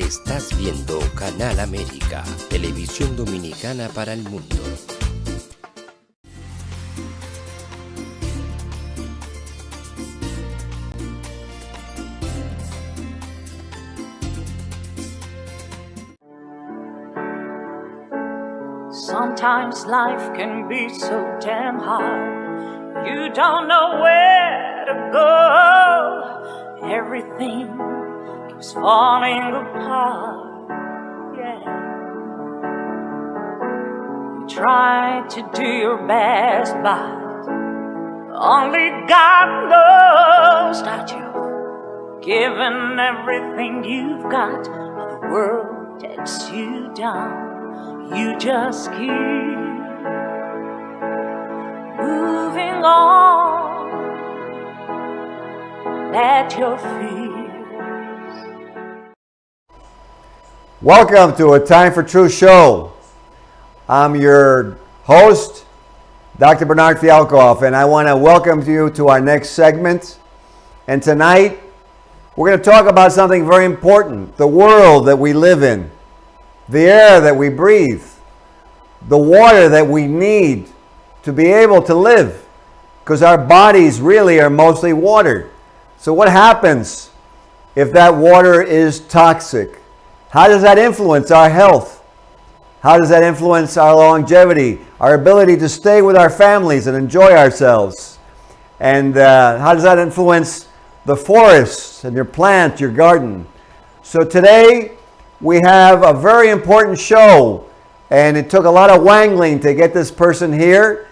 Estás viendo Canal América, televisión dominicana para el mundo. Sometimes life can be so damn hard. You don't know where to go. Everything keeps falling apart. Yeah. You try to do your best, but only God knows that you've given everything you've got, but the world takes you down. You just keep moving on. Let your fears. Welcome to A Time for Truth show. I'm your host, Dr. Bernard Fialkoff, and I want to welcome you to our next segment. And tonight, we're going to talk about something very important, the world that we live in. The air that we breathe, the water that we need to be able to live, because our bodies really are mostly water. So what happens if that water is toxic? How does that influence our health? How does that influence our longevity, our ability to stay with our families and enjoy ourselves? And how does that influence the forests and your plant, your garden? So today, we have a very important show, and it took a lot of wangling to get this person here,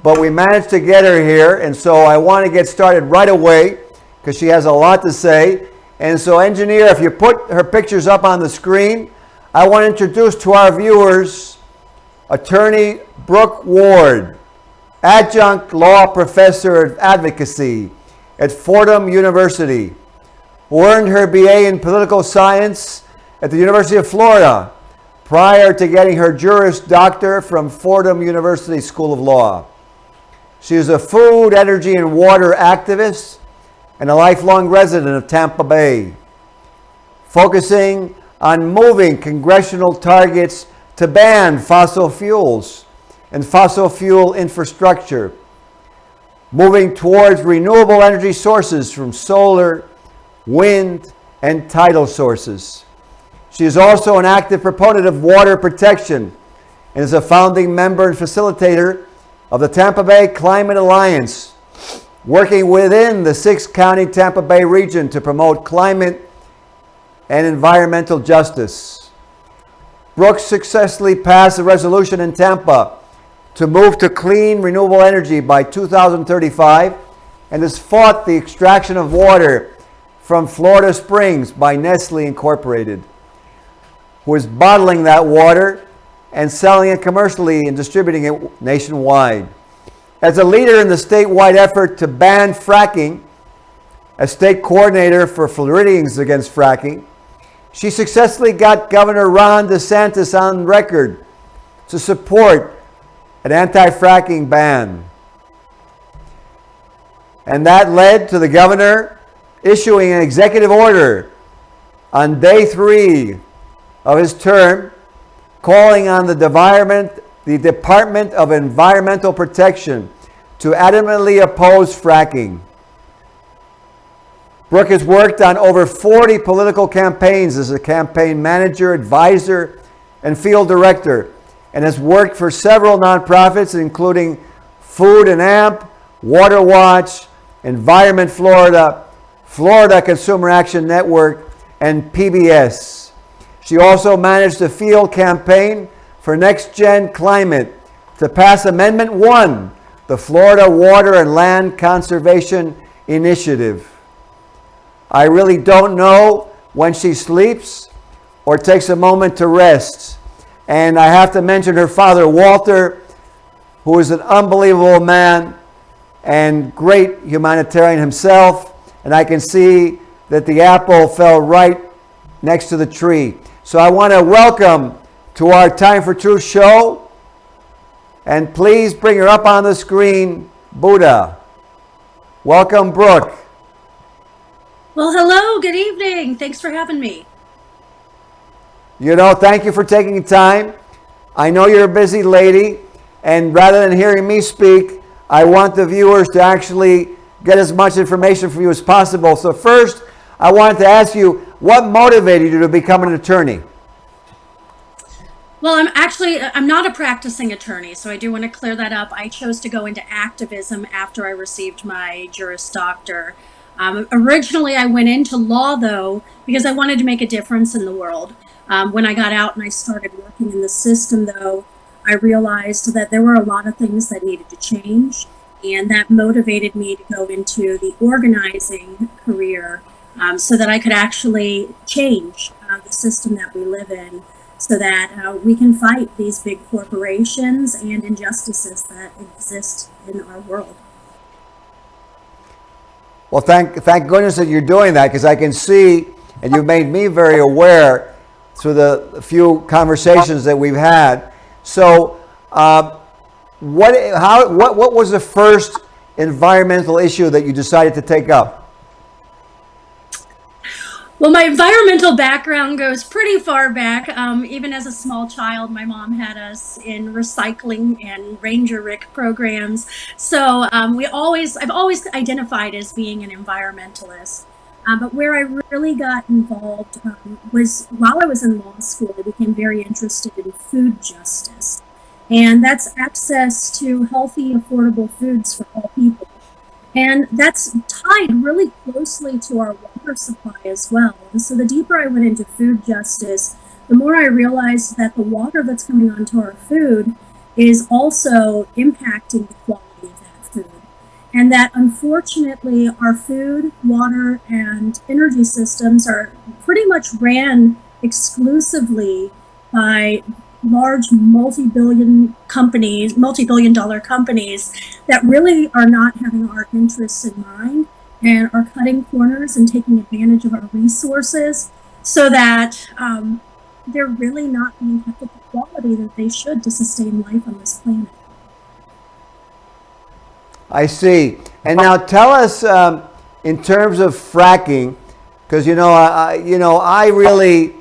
but we managed to get her here, and so I want to get started right away because she has a lot to say. And so, engineer, if you put her pictures up on the screen, I want to introduce to our viewers Attorney Brooke Ward, adjunct law professor of advocacy at Fordham University, who earned her BA in political science at the University of Florida, prior to getting her Juris Doctor from Fordham University School of Law. She is a food, energy, and water activist and a lifelong resident of Tampa Bay, focusing on moving congressional targets to ban fossil fuels and fossil fuel infrastructure, moving towards renewable energy sources from solar, wind, and tidal sources. She is also an active proponent of water protection and is a founding member and facilitator of the Tampa Bay Climate Alliance, working within the 6-county Tampa Bay region to promote climate and environmental justice. Brooks successfully passed a resolution in Tampa to move to clean, renewable energy by 2035 and has fought the extraction of water from Florida Springs by Nestle Incorporated, who is bottling that water and selling it commercially and distributing it nationwide. As a leader in the statewide effort to ban fracking, as state coordinator for Floridians Against Fracking, she successfully got Governor Ron DeSantis on record to support an anti-fracking ban. And that led to the governor issuing an executive order on day 3 of his term, calling on the Department of Environmental Protection to adamantly oppose fracking. Brooke has worked on over 40 political campaigns as a campaign manager, advisor, and field director, and has worked for several nonprofits, including Food and Amp, Water Watch, Environment Florida, Florida Consumer Action Network, and PBS. She also managed a field campaign for Next Gen Climate to pass Amendment 1, the Florida Water and Land Conservation Initiative. I really don't know when she sleeps or takes a moment to rest. And I have to mention her father, Walter, who is an unbelievable man and great humanitarian himself. And I can see that the apple fell right next to the tree. So I want to welcome to our Time for Truth show, and please bring her up on the screen, Buddha. Welcome, Brooke. Well, hello, good evening. Thanks for having me. Thank you for taking time. I know you're a busy lady, and rather than hearing me speak, I want the viewers to actually get as much information from you as possible. So first, I wanted to ask you, what motivated you to become an attorney? Well, I'm not a practicing attorney, so I do want to clear that up. I chose to go into activism after I received my Juris Doctor. Originally, I went into law, though, because I wanted to make a difference in the world. When I got out and I started working in the system, though, I realized that there were a lot of things that needed to change, and that motivated me to go into the organizing career so that I could actually change the system that we live in, so that we can fight these big corporations and injustices that exist in our world. Well, thank goodness that you're doing that, because I can see, and you've made me very aware through the few conversations that we've had. So, what was the first environmental issue that you decided to take up? Well, my environmental background goes pretty far back. Even as a small child, my mom had us in recycling and Ranger Rick programs. So I've always identified as being an environmentalist. But where I really got involved was while I was in law school. I became very interested in food justice. And that's access to healthy, affordable foods for all people. And that's tied really closely to our water supply as well. And so the deeper I went into food justice, the more I realized that the water that's coming onto our food is also impacting the quality of that food. And that unfortunately our food, water, and energy systems are pretty much ran exclusively by large multi-billion dollar companies that really are not having our interests in mind and are cutting corners and taking advantage of our resources, so that they're really not being kept at the quality that they should to sustain life on this planet. I see. And now tell us, in terms of fracking, because I really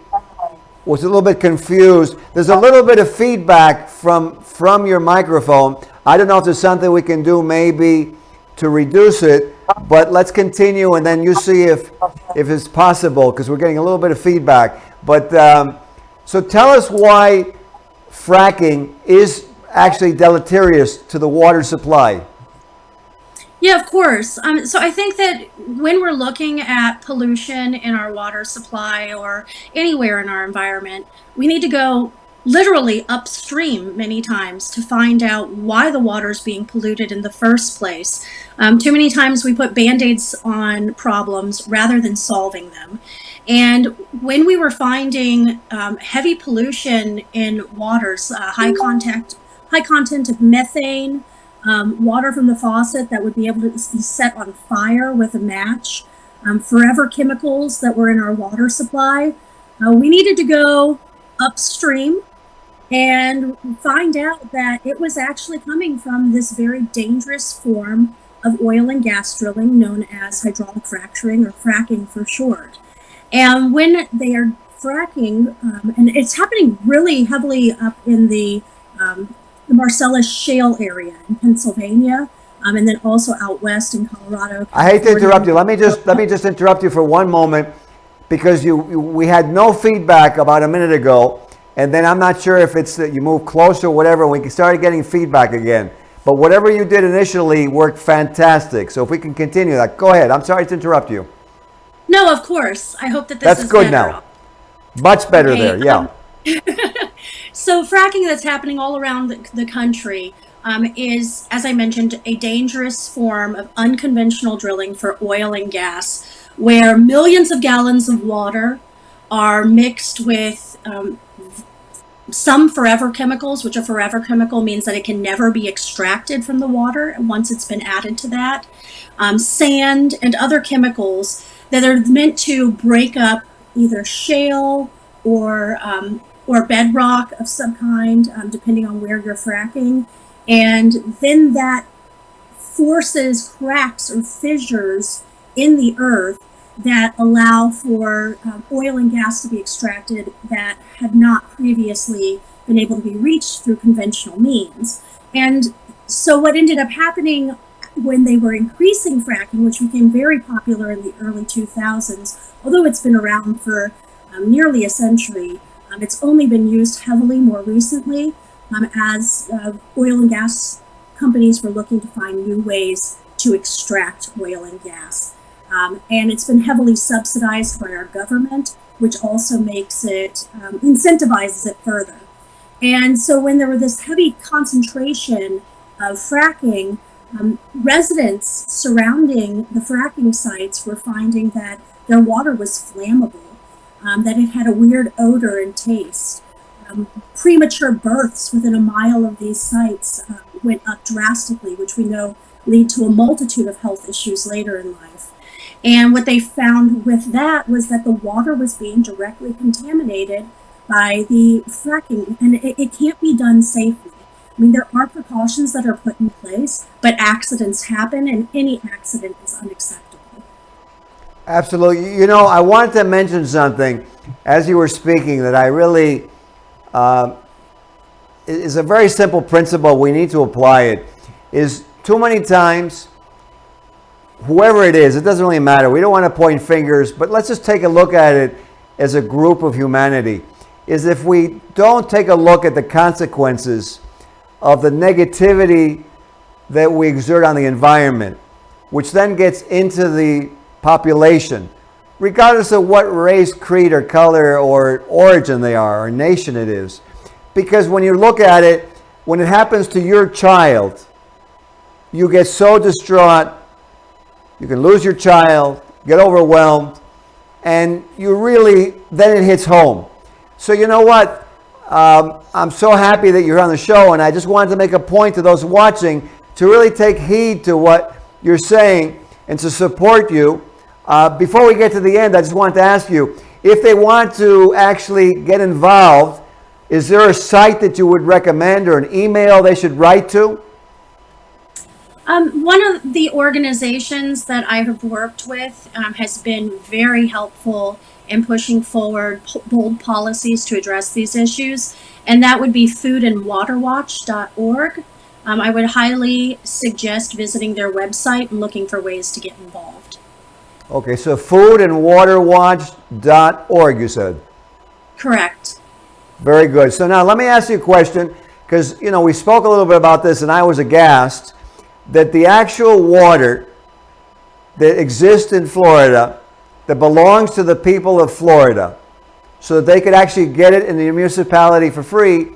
was a little bit confused. There's a little bit of feedback from your microphone. I don't know if there's something we can do maybe to reduce it, but let's continue and then you see if it's possible, because we're getting a little bit of feedback. But so tell us why fracking is actually deleterious to the water supply. Yeah, of course. So I think that when we're looking at pollution in our water supply or anywhere in our environment, we need to go literally upstream many times to find out why the water is being polluted in the first place. Too many times we put Band-Aids on problems rather than solving them. And when we were finding heavy pollution in waters, high content of methane, water from the faucet that would be able to be set on fire with a match, forever chemicals that were in our water supply, we needed to go upstream and find out that it was actually coming from this very dangerous form of oil and gas drilling known as hydraulic fracturing, or fracking for short. And when they are fracking, and it's happening really heavily up in the Marcellus Shale area in Pennsylvania, and then also out west in Colorado. I hate to interrupt you. Let me just interrupt you for one moment, because we had no feedback about a minute ago, and then I'm not sure if it's that you moved closer or whatever. We started getting feedback again. But whatever you did initially worked fantastic. So if we can continue that, go ahead. I'm sorry to interrupt you. No, of course. I hope that this That's is good better. now. Much better there. Yeah. So fracking that's happening all around the country is, as I mentioned, a dangerous form of unconventional drilling for oil and gas, where millions of gallons of water are mixed with some forever chemicals, which a forever chemical means that it can never be extracted from the water once it's been added to that, sand and other chemicals that are meant to break up either shale or bedrock of some kind, depending on where you're fracking. And then that forces cracks or fissures in the earth that allow for oil and gas to be extracted that had not previously been able to be reached through conventional means. And so what ended up happening when they were increasing fracking, which became very popular in the early 2000s, although it's been around for nearly a century, it's only been used heavily more recently as oil and gas companies were looking to find new ways to extract oil and gas. And it's been heavily subsidized by our government, which also makes it, incentivizes it further. And so when there was this heavy concentration of fracking, residents surrounding the fracking sites were finding that their water was flammable, that it had a weird odor and taste. Premature births within a mile of these sites went up drastically, which we know lead to a multitude of health issues later in life. And what they found with that was that the water was being directly contaminated by the fracking, and it can't be done safely. I mean, there are precautions that are put in place, but accidents happen, and any accident is unacceptable. Absolutely. You know, I wanted to mention something as you were speaking that I really is a very simple principle. We need to apply it. Is too many times, whoever it is, it doesn't really matter. We don't want to point fingers, but let's just take a look at it as a group of humanity. Is if we don't take a look at the consequences of the negativity that we exert on the environment, which then gets into the population, regardless of what race, creed, or color, or origin they are, or nation it is. Because when you look at it, when it happens to your child, you get so distraught, you can lose your child, get overwhelmed, and you really, then it hits home. So you know what? I'm so happy that you're on the show, and I just wanted to make a point to those watching to really take heed to what you're saying and to support you. Before we get to the end, I just wanted to ask you, if they want to actually get involved, is there a site that you would recommend or an email they should write to? One of the organizations that I have worked with has been very helpful in pushing forward bold policies to address these issues, and that would be foodandwaterwatch.org. I would highly suggest visiting their website and looking for ways to get involved. Okay, so foodandwaterwatch.org, you said? Correct. Very good. So now let me ask you a question, because, you know, we spoke a little bit about this, and I was aghast that the actual water that exists in Florida that belongs to the people of Florida, so that they could actually get it in the municipality for free,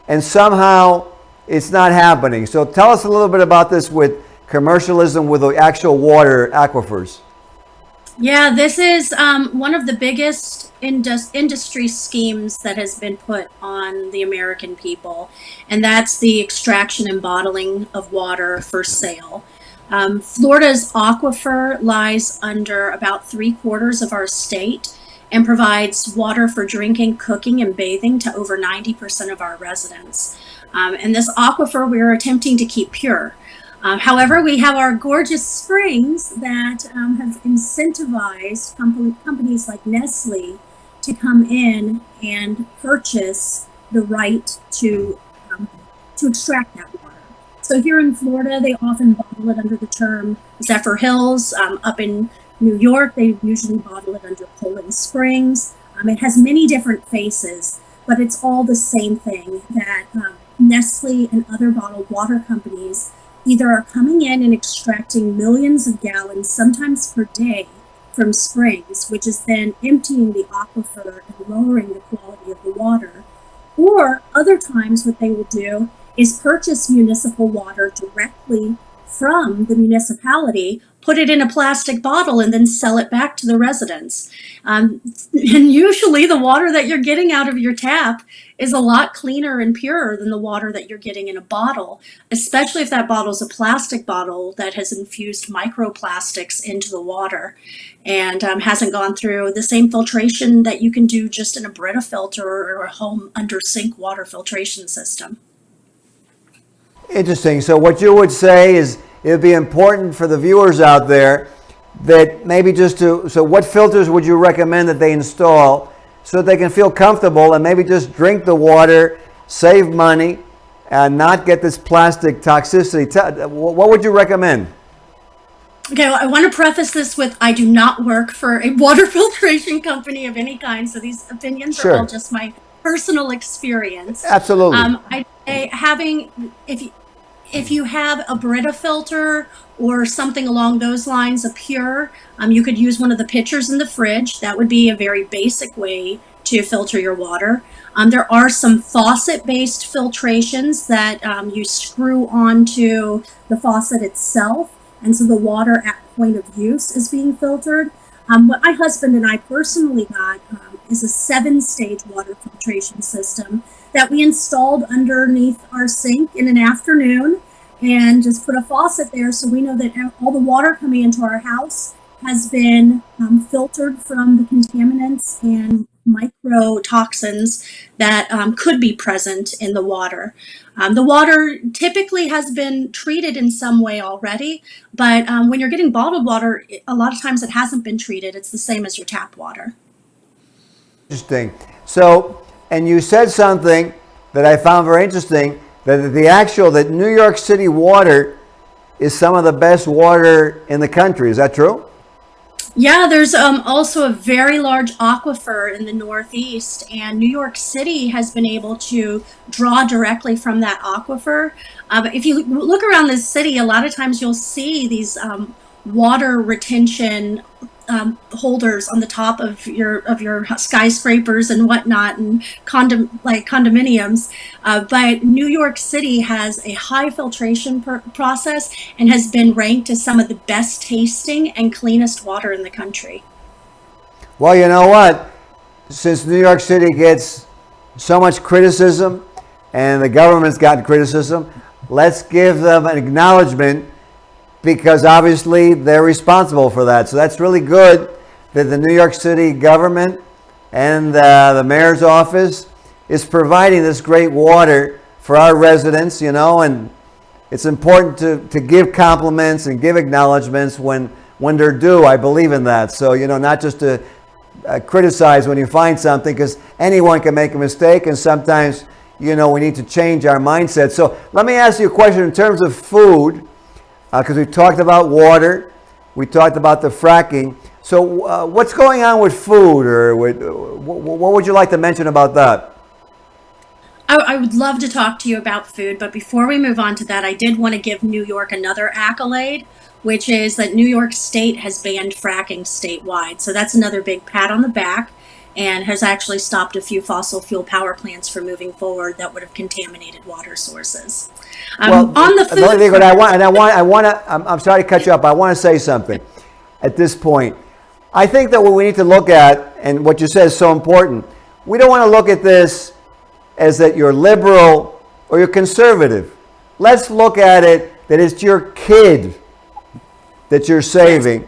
and somehow it's not happening. So tell us a little bit about this with commercialism with the actual water aquifers. Yeah, this is one of the biggest industry schemes that has been put on the American people, and that's the extraction and bottling of water for sale. Florida's aquifer lies under about 3/4 of our state and provides water for drinking, cooking, and bathing to over 90% of our residents. And this aquifer we're attempting to keep pure. However, we have our gorgeous springs that have incentivized companies like Nestle to come in and purchase the right to extract that water. So here in Florida, they often bottle it under the term Zephyr Hills. Up in New York, they usually bottle it under Poland Springs. It has many different faces, but it's all the same thing, that Nestle and other bottled water companies either are coming in and extracting millions of gallons, sometimes per day, from springs, which is then emptying the aquifer and lowering the quality of the water. Or other times what they will do is purchase municipal water directly from the municipality, put it in a plastic bottle, and then sell it back to the residents. And usually the water that you're getting out of your tap is a lot cleaner and purer than the water that you're getting in a bottle, especially if that bottle is a plastic bottle that has infused microplastics into the water and hasn't gone through the same filtration that you can do just in a Brita filter or a home under sink water filtration system. Interesting. So what you would say is it would be important for the viewers out there that maybe so what filters would you recommend that they install so that they can feel comfortable and maybe just drink the water, save money, and not get this plastic toxicity? What would you recommend? Okay, well, I want to preface this with I do not work for a water filtration company of any kind, so these opinions Sure. are all just my personal experience. Absolutely. I'd say if you have a Brita filter or something along those lines, a Pure, you could use one of the pitchers in the fridge. That would be a very basic way to filter your water. There are some faucet-based filtrations that you screw onto the faucet itself, and so the water at point of use is being filtered. What my husband and I personally got is a 7-stage water filtration system that we installed underneath our sink in an afternoon and just put a faucet there so we know that all the water coming into our house has been filtered from the contaminants and microtoxins that could be present in the water. The water typically has been treated in some way already, but when you're getting bottled water, a lot of times it hasn't been treated. It's the same as your tap water. Interesting. So, and you said something that I found very interesting, that New York City water is some of the best water in the country. Is that true? Yeah, there's also a very large aquifer in the Northeast, and New York City has been able to draw directly from that aquifer. But if you look around the city, a lot of times you'll see these water retention holders on the top of your skyscrapers and whatnot, and condominiums. But New York City has a high filtration process and has been ranked as some of the best tasting and cleanest water in the country. Well, you know what? Since New York City gets so much criticism and the government's gotten criticism, let's give them an acknowledgement, because obviously they're responsible for that. So that's really good that the New York City government and the mayor's office is providing this great water for our residents, and it's important to give compliments and give acknowledgments when they're due. I believe in that. So, not just to criticize when you find something, because anyone can make a mistake, and sometimes, we need to change our mindset. So let me ask you a question in terms of food. Because we talked about water, we talked about the fracking. So what's going on with food, or what would you like to mention about that? I would love to talk to you about food, but before we move on to that, I did want to give New York another accolade, which is that New York State has banned fracking statewide. So that's another big pat on the back, and has actually stopped a few fossil fuel power plants from moving forward that would have contaminated water sources. On the food, I'm sorry to cut you up. I want to say something at this point. I think that what we need to look at, and what you said is so important, we don't want to look at this as that you're liberal or you're conservative. Let's look at it that it's your kid that you're saving.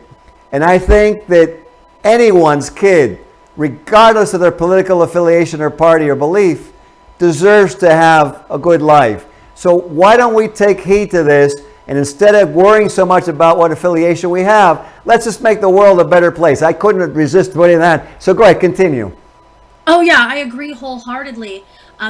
And I think that anyone's kid, regardless of their political affiliation or party or belief, deserves to have a good life. So why don't we take heed to this, and instead of worrying so much about what affiliation we have, let's just make the world a better place. I couldn't resist putting that. So go ahead, continue. Oh yeah, I agree wholeheartedly.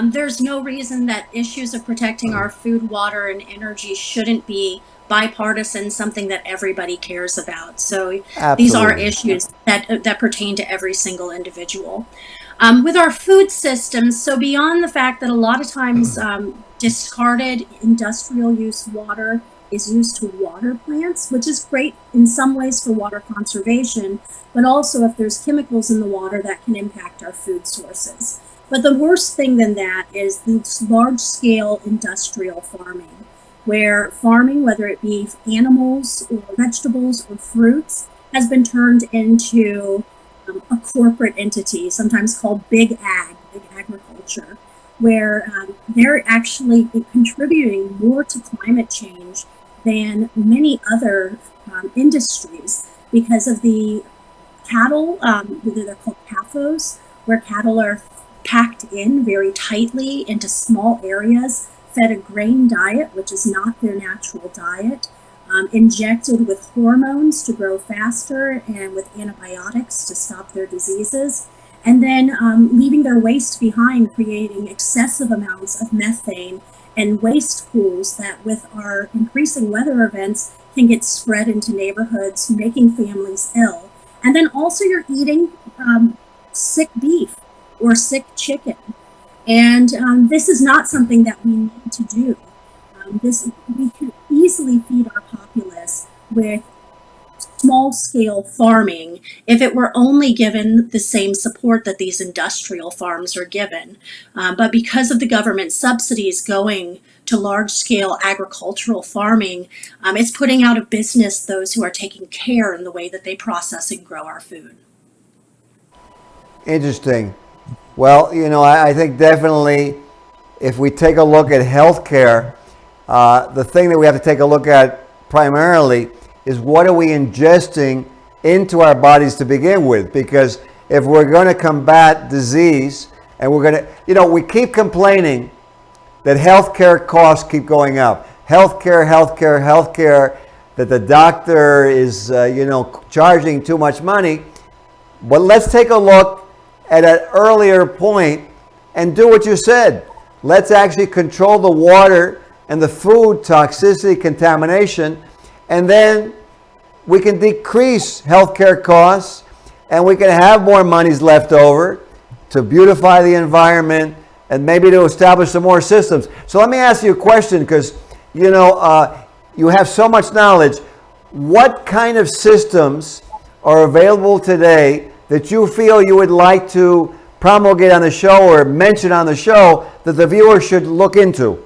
There's no reason that issues of protecting our food, water, and energy shouldn't be bipartisan, something that everybody cares about. So Absolutely. These are issues that pertain to every single individual. With our food systems, so beyond the fact that a lot of times discarded industrial use water is used to water plants, which is great in some ways for water conservation, but also if there's chemicals in the water that can impact our food sources. But the worst thing than that is this large-scale industrial farming, where farming, whether it be animals or vegetables or fruits, has been turned into a corporate entity, sometimes called big agriculture, where they're actually contributing more to climate change than many other industries, because of the cattle, they're called pathos, where cattle are packed in very tightly into small areas, fed a grain diet, which is not their natural diet. injected with hormones to grow faster and with antibiotics to stop their diseases, and then leaving their waste behind, creating excessive amounts of methane and waste pools that, with our increasing weather events, can get spread into neighborhoods, making families ill. And then also you're eating sick beef or sick chicken. And this is not something that we need to do. We could easily feed our populace with small-scale farming if it were only given the same support that these industrial farms are given. But because of the government subsidies going to large-scale agricultural farming, it's putting out of business those who are taking care in the way that they process and grow our food. Interesting. Well, I think definitely if we take a look at healthcare, the thing that we have to take a look at primarily is what are we ingesting into our bodies to begin with? Because if we're going to combat disease and we're going to, we keep complaining that healthcare costs keep going up. Healthcare, that the doctor is, charging too much money. But let's take a look at an earlier point and do what you said. Let's actually control the water and the food toxicity contamination, and then we can decrease healthcare costs and we can have more monies left over to beautify the environment and maybe to establish some more systems. So let me ask you a question, because you have so much knowledge. What kind of systems are available today that you feel you would like to promulgate on the show or mention on the show that the viewer should look into?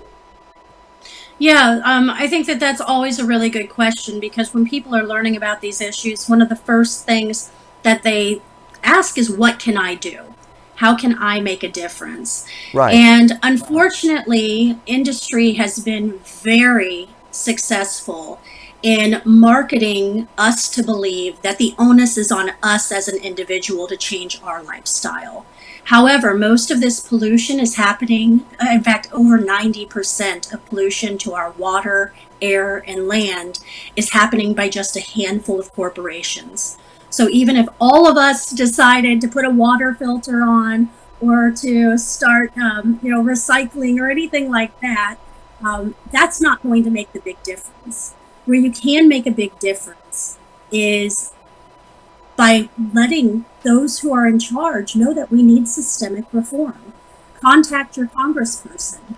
Yeah, I think that that's always a really good question, because when people are learning about these issues, one of the first things that they ask is, what can I do? How can I make a difference? Right. And unfortunately, industry has been very successful in marketing us to believe that the onus is on us as an individual to change our lifestyle. However, most of this pollution is happening, in fact, over 90% of pollution to our water, air, and land is happening by just a handful of corporations. So even if all of us decided to put a water filter on or to start, recycling or anything like that, that's not going to make the big difference. Where you can make a big difference is by letting those who are in charge know that we need systemic reform. Contact your congressperson.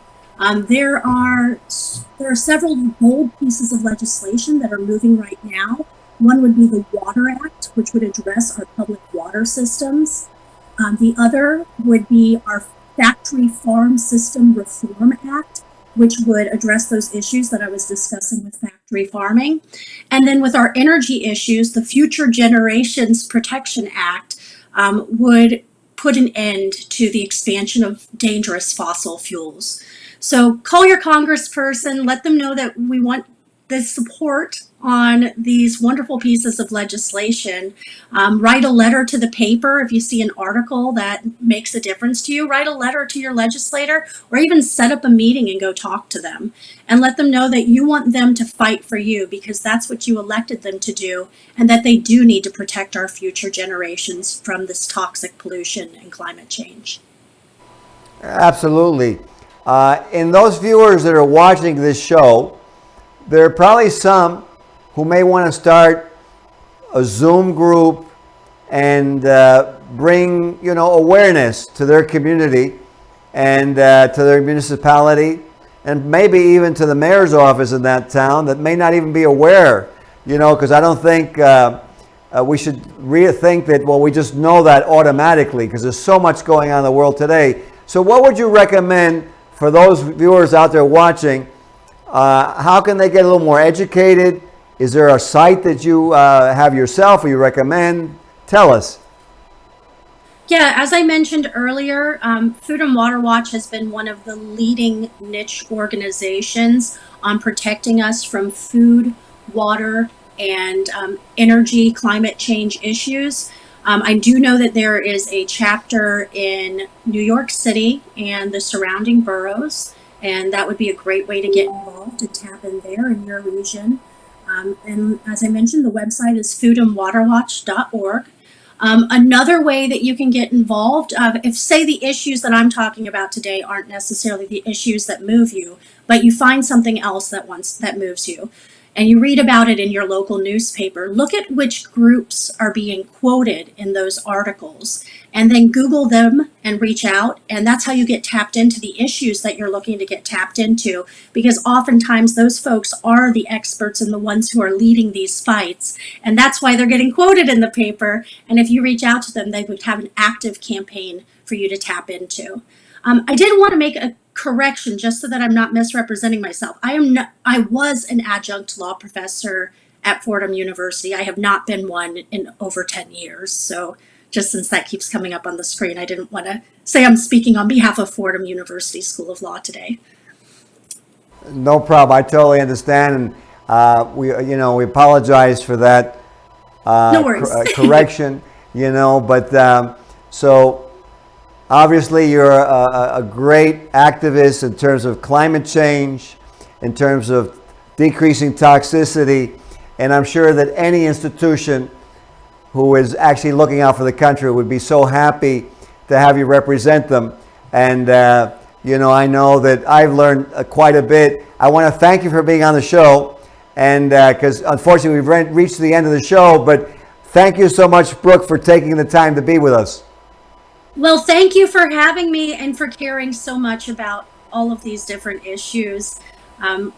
There are several bold pieces of legislation that are moving right now. One would be the Water Act, which would address our public water systems. The other would be our Factory Farm System Reform Act, which would address those issues that I was discussing with factory farming. And then with our energy issues, the Future Generations Protection Act would put an end to the expansion of dangerous fossil fuels. So call your congressperson, let them know that we want the support on these wonderful pieces of legislation. Write a letter to the paper if you see an article that makes a difference to you. Write a letter to your legislator, or even set up a meeting and go talk to them and let them know that you want them to fight for you, because that's what you elected them to do, and that they do need to protect our future generations from this toxic pollution and climate change. Absolutely. And those viewers that are watching this show, there are probably some who may want to start a Zoom group and bring, awareness to their community and to their municipality, and maybe even to the mayor's office in that town that may not even be aware, because I don't think we should rethink that, we just know that automatically, because there's so much going on in the world today. So what would you recommend for those viewers out there watching? How can they get a little more educated? Is there a site that you have yourself or you recommend? Tell us. Yeah, as I mentioned earlier, Food and Water Watch has been one of the leading niche organizations on protecting us from food, water, and energy climate change issues. I do know that there is a chapter in New York City and the surrounding boroughs, and that would be a great way to get involved and tap in there in your region. And as I mentioned, the website is foodandwaterwatch.org. Another way that you can get involved, if say the issues that I'm talking about today aren't necessarily the issues that move you, but you find something else that moves you, and you read about it in your local newspaper, look at which groups are being quoted in those articles, and then Google them and reach out. And that's how you get tapped into the issues that you're looking to get tapped into, because oftentimes those folks are the experts and the ones who are leading these fights. And that's why they're getting quoted in the paper. And if you reach out to them, they would have an active campaign for you to tap into. I did want to make a correction just so that I'm not misrepresenting myself. I was an adjunct law professor at Fordham University. I have not been one in over 10 years. So just since that keeps coming up on the screen, I didn't want to say I'm speaking on behalf of Fordham University School of Law today. No problem. I totally understand, and we apologize for that No worries. correction. But so obviously you're a great activist in terms of climate change, in terms of decreasing toxicity, and I'm sure that any institution who is actually looking out for the country would be so happy to have you represent them. And I know that I've learned quite a bit. I want to thank you for being on the show, and because unfortunately we've reached the end of the show, but thank you so much, Brooke, for taking the time to be with us. Well, thank you for having me and for caring so much about all of these different issues.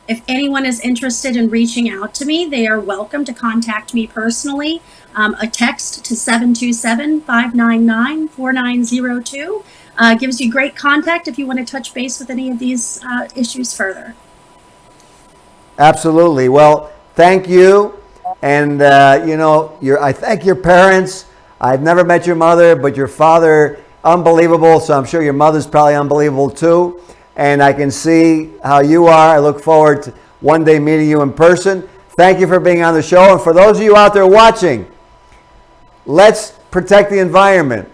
If anyone is interested in reaching out to me, they are welcome to contact me personally. A text to 727-599-4902 gives you great contact if you want to touch base with any of these issues further. Absolutely. Well, thank you. And, I thank your parents. I've never met your mother, but your father, unbelievable. So I'm sure your mother's probably unbelievable too. And I can see how you are. I look forward to one day meeting you in person. Thank you for being on the show. And for those of you out there watching, let's protect the environment.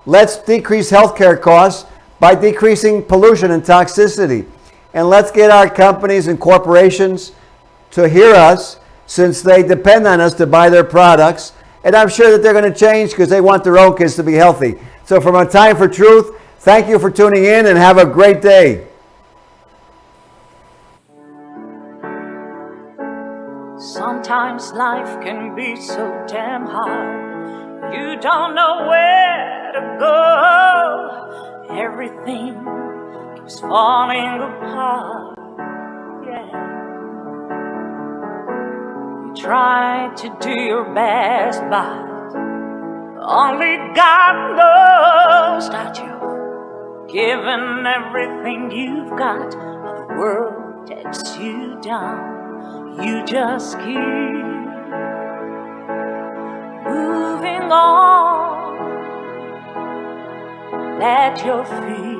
Let's decrease healthcare costs by decreasing pollution and toxicity. And let's get our companies and corporations to hear us, since they depend on us to buy their products. And I'm sure that they're going to change because they want their own kids to be healthy. So from A Time for Truth, thank you for tuning in and have a great day. Sometimes life can be so damn hard. You don't know where to go. Everything keeps falling apart. Yeah. You try to do your best, but only God knows that you've given everything you've got, but the world takes you down. You just keep moving on. Let your feet